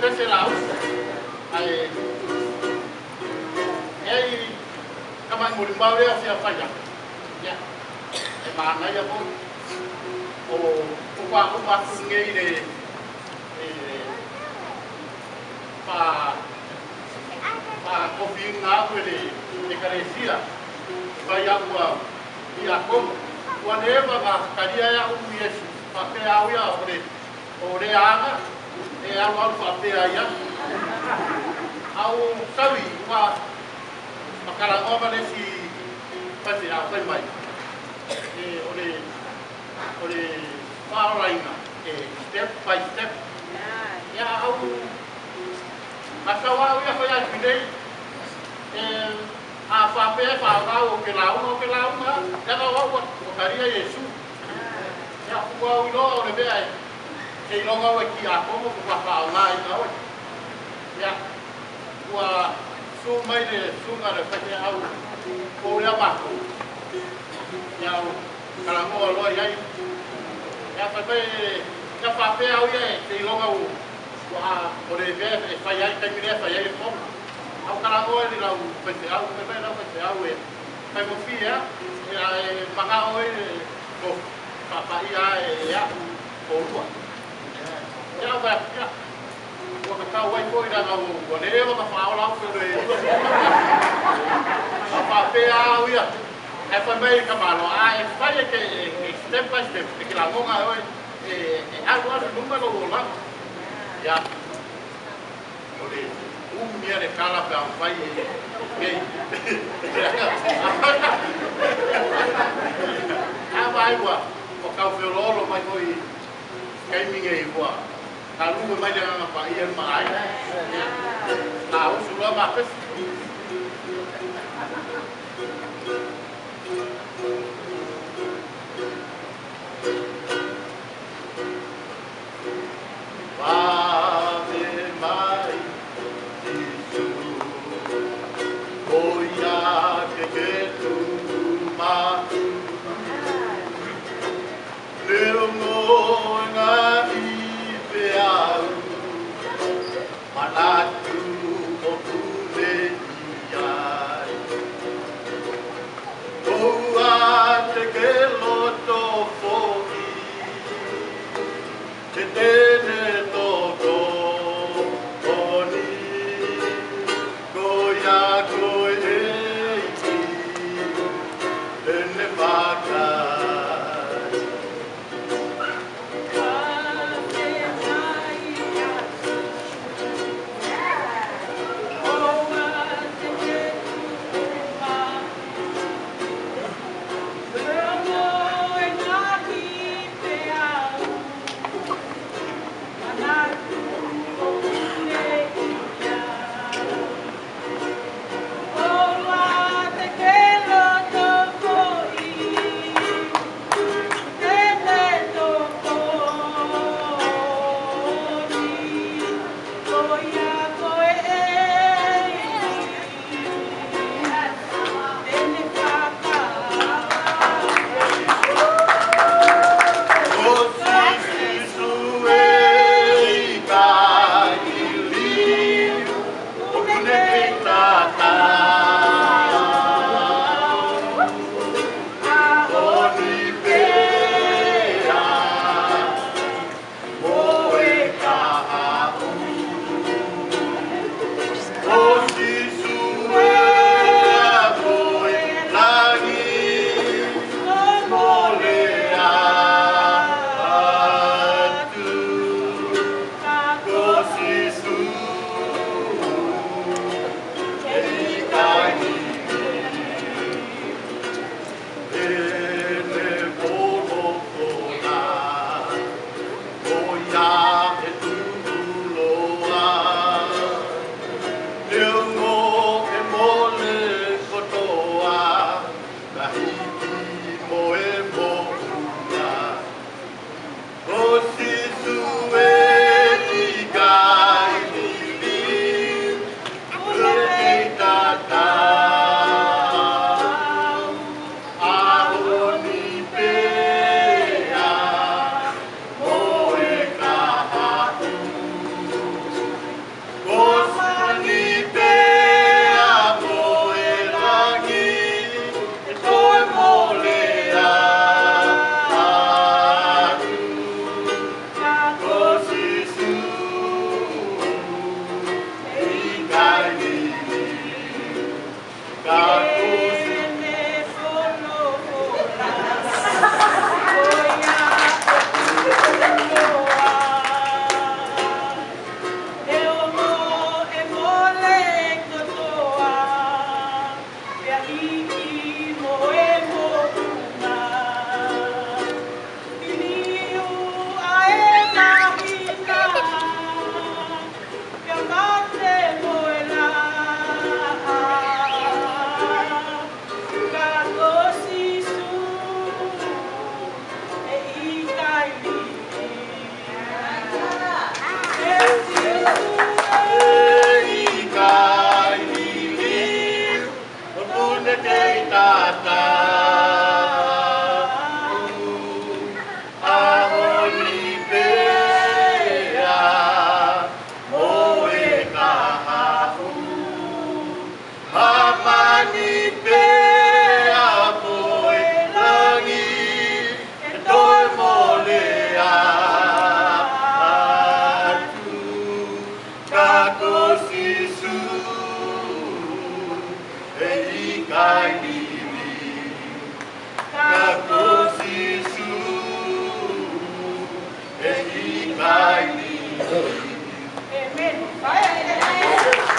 Ese lado, aí, kamay mo rin ba siya falla? Ya, mana ya po, o pa ngay kopi nga ko de carecia, vai agua e a como, whatever ka kadia ya Yesu, pa pe ya ore aga, e agua pa pe ya, au sawi wa makala ngoma si pati a fai mai, ore paraina, step by step, ya au Masawa ya kaya pinay apa o que la ma ya o karia Yesu ya kuwa ulo o be ai e lo ga ki a como ku pa na ya kuwa su mai de su ga de fate au o ya ba ya kala mo lo ya fa be ya fa pe au ye e lo ga wah, oleh dia saya kami saya pun, aku kalau awak ni lau pencau, kita lau pencau kami mesti ya, maka awak tu, papa ya, orang, ya apa ya, aku kata awak kau dah tahu, boleh apa faham lau tu, apa awak ya, apa baik kemana, saya ke step by step, kita ngomong awak, aku ada number orang. Ya, oleh umumnya de kala pe ampai gay. Apa aiwa, o kau felolo mai koi kai minge iwa. Kalau mai dengan apa ian mai. Tahu sudah makas. Osisu etika kai ni mi. Ka